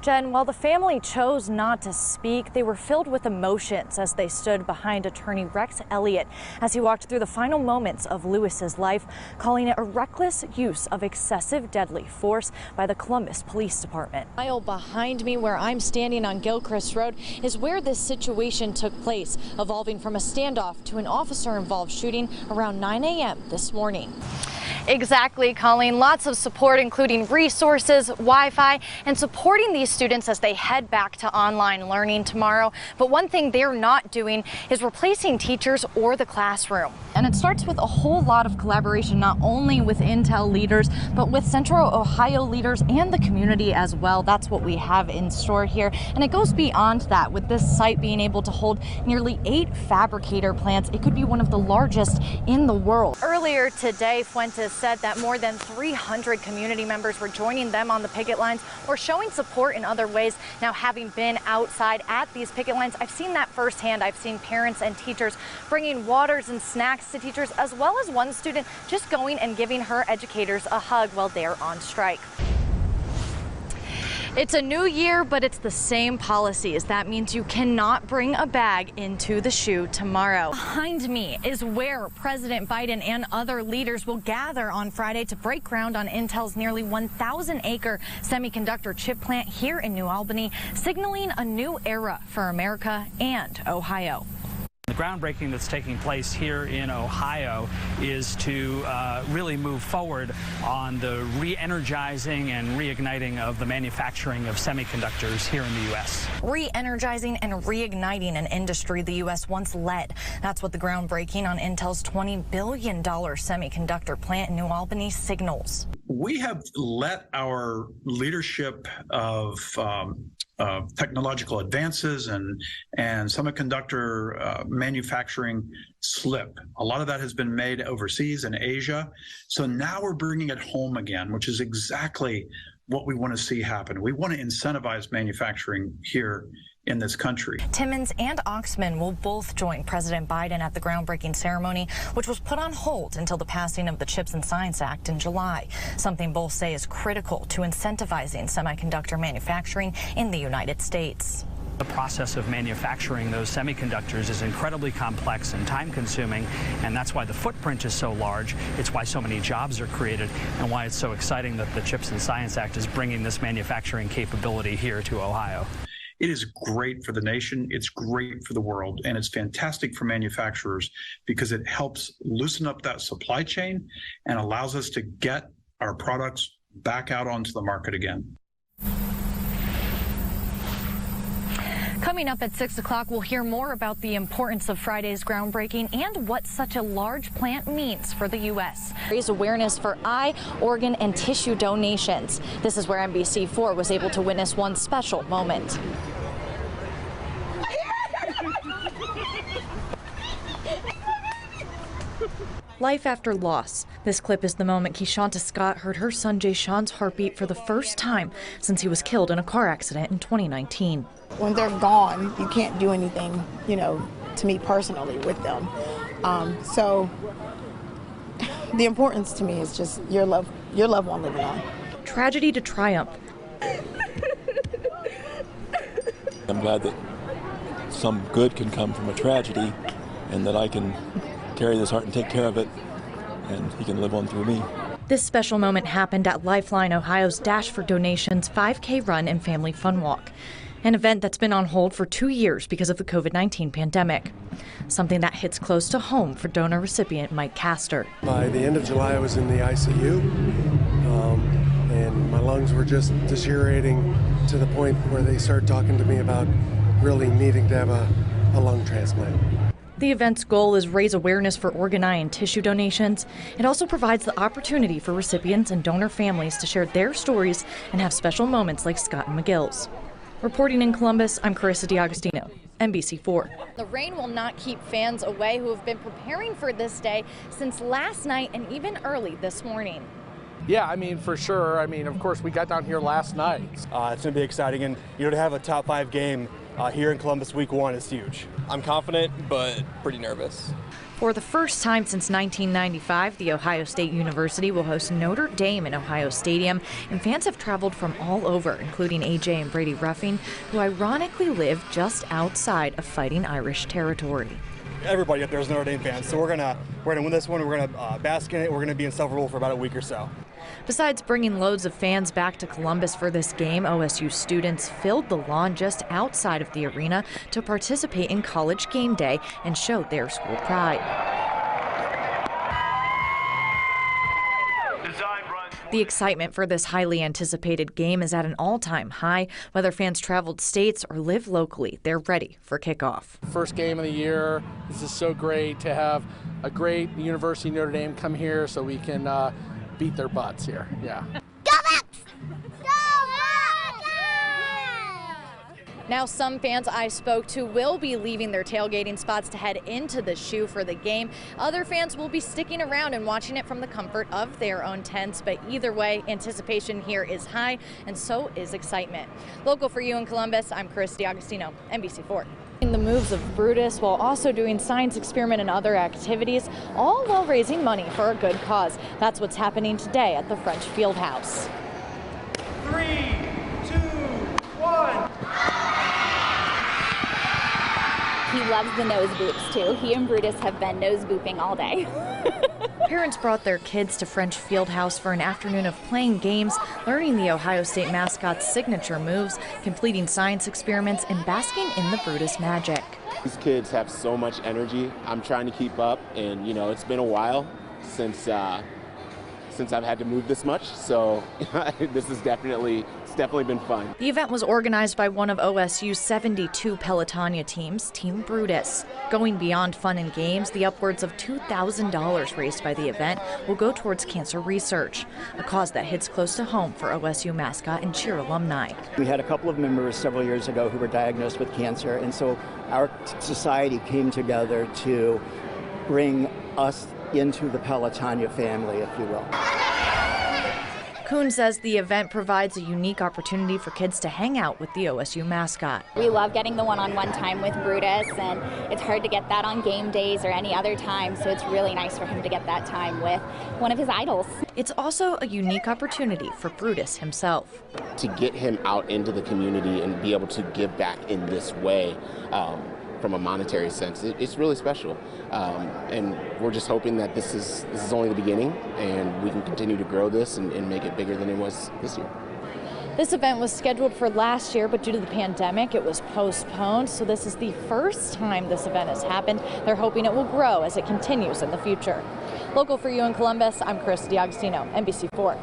Jen, while the family chose not to speak, they were filled with emotions as they stood behind attorney Rex Elliott as he walked through the final moments of Lewis's life, calling it a reckless use of excessive deadly force by the Columbus Police Department. A mile behind me, where I'm standing on Gilchrist Road, is where this situation took place, evolving from a standoff to an officer-involved shooting around 9 a.m. this morning. Exactly, Colleen. Lots of support, including resources, Wi-Fi, and supporting these students as they head back to online learning tomorrow. But one thing they're not doing is replacing teachers or the classroom. And it starts with a whole lot of collaboration, not only with Intel leaders, but with Central Ohio leaders and the community as well. That's what we have in store here. And it goes beyond that, with this site being able to hold nearly 8 fabricator plants. It could be one of the largest in the world. Earlier today, Fuentes said that more than 300 community members were joining them on the picket lines or showing support in other ways. Now, having been outside at these picket lines, I've seen that firsthand. I've seen parents and teachers bringing waters and snacks to teachers, as well as one student just going and giving her educators a hug while they're on strike. It's a new year, but it's the same policies. That means you cannot bring a bag into the shoe tomorrow. Behind me is where President Biden and other leaders will gather on Friday to break ground on Intel's nearly 1,000-acre semiconductor chip plant here in New Albany, signaling a new era for America and Ohio. The groundbreaking that's taking place here in Ohio is to really move forward on the re-energizing and reigniting of the manufacturing of semiconductors here in the U.S. Re-energizing and reigniting an industry the U.S. once led. That's what the groundbreaking on Intel's $20 billion semiconductor plant in New Albany signals. We have let our leadership of technological advances and semiconductor manufacturing slip. A lot of that has been made overseas in Asia. So now we're bringing it home again, which is exactly what we want to see happen. We want to incentivize manufacturing here in this country. Timmons and Oxman will both join President Biden at the groundbreaking ceremony, which was put on hold until the passing of the CHIPS and Science Act in July, something both say is critical to incentivizing semiconductor manufacturing in the United States. The process of manufacturing those semiconductors is incredibly complex and time-consuming, and that's why the footprint is so large. It's why so many jobs are created, and why it's so exciting that the CHIPS and Science Act is bringing this manufacturing capability here to Ohio. It is great for the nation, it's great for the world, and it's fantastic for manufacturers because it helps loosen up that supply chain and allows us to get our products back out onto the market again. Coming up at 6 o'clock, we'll hear more about the importance of Friday's groundbreaking and what such a large plant means for the U.S. Raise awareness for eye, organ, and tissue donations. This is where NBC4 was able to witness one special moment. Life after loss. This clip is the moment Keshonta Scott heard her son Jay-Sean's heartbeat for the first time since he was killed in a car accident in 2019. When they're gone, you can't do anything, to me personally with them. So the importance to me is just your loved one living on. Tragedy to triumph. I'm glad that some good can come from a tragedy and that I can carry this heart and take care of it, and he can live on through me. This special moment happened at Lifeline Ohio's Dash for Donations 5K Run and Family Fun Walk, an event that's been on hold for 2 years because of the COVID-19 pandemic, something that hits close to home for donor recipient Mike Castor. By the end of July, I was in the ICU, and my lungs were just deteriorating to the point where they started talking to me about really needing to have a lung transplant. The event's goal is raise awareness for organ, eye, and tissue donations. It also provides the opportunity for recipients and donor families to share their stories and have special moments like Scott and McGill's. Reporting in Columbus, I'm Karyssa DiAgostino, NBC4. The rain will not keep fans away who have been preparing for this day since last night and even early this morning. Yeah, for sure. Of course, we got down here last night. It's going to be exciting, and to have a top 5 game here in Columbus week 1 is huge. I'm confident, but pretty nervous. For the first time since 1995, The Ohio State University will host Notre Dame in Ohio Stadium, and fans have traveled from all over, including AJ and Brady Ruffing, who ironically live just outside of Fighting Irish territory. Everybody up there is Notre Dame fans, so we're gonna win this one. We're gonna bask in it. We're gonna be insufferable for about a week or so. Besides bringing loads of fans back to Columbus for this game, OSU students filled the lawn just outside of the arena to participate in College Game Day and show their school pride. The excitement for this highly anticipated game is at an all-time high. Whether fans traveled states or live locally, they're ready for kickoff. First game of the year. This is so great to have a great University of Notre Dame come here so we can beat their butts here. Yeah. Now, some fans I spoke to will be leaving their tailgating spots to head into the shoe for the game. Other fans will be sticking around and watching it from the comfort of their own tents. But either way, anticipation here is high, and so is excitement. Local for you in Columbus, I'm Karyssa D'Agostino, NBC4. The moves of Brutus while also doing science experiment and other activities, all while raising money for a good cause. That's what's happening today at the French Fieldhouse. 3, 2, 1. He loves the nose boops too. He and Brutus have been nose booping all day. Parents brought their kids to French Fieldhouse for an afternoon of playing games, learning the Ohio State mascot's signature moves, completing science experiments, and basking in the Brutus magic. These kids have so much energy. I'm trying to keep up, and it's been a while since I've had to move this much, so this is definitely been fun. The event was organized by one of OSU's 72 Pelotonia teams, Team Brutus. Going beyond fun and games, the upwards of $2,000 raised by the event will go towards cancer research, a cause that hits close to home for OSU mascot and cheer alumni. We had a couple of members several years ago who were diagnosed with cancer, and so our society came together to bring us into the Pelotonia family, if you will. Kuhn says the event provides a unique opportunity for kids to hang out with the OSU mascot. We love getting the one-on-one time with Brutus, and it's hard to get that on game days or any other time, so it's really nice for him to get that time with one of his idols. It's also a unique opportunity for Brutus himself. To get him out into the community and be able to give back in this way, from a monetary sense, it's really special, and we're just hoping that this is only the beginning, and we can continue to grow this and make it bigger than it was this year. This event was scheduled for last year, but due to the pandemic, it was postponed. So this is the first time this event has happened. They're hoping it will grow as it continues in the future. Local for you in Columbus, I'm Karyssa D'Agostino, NBC4.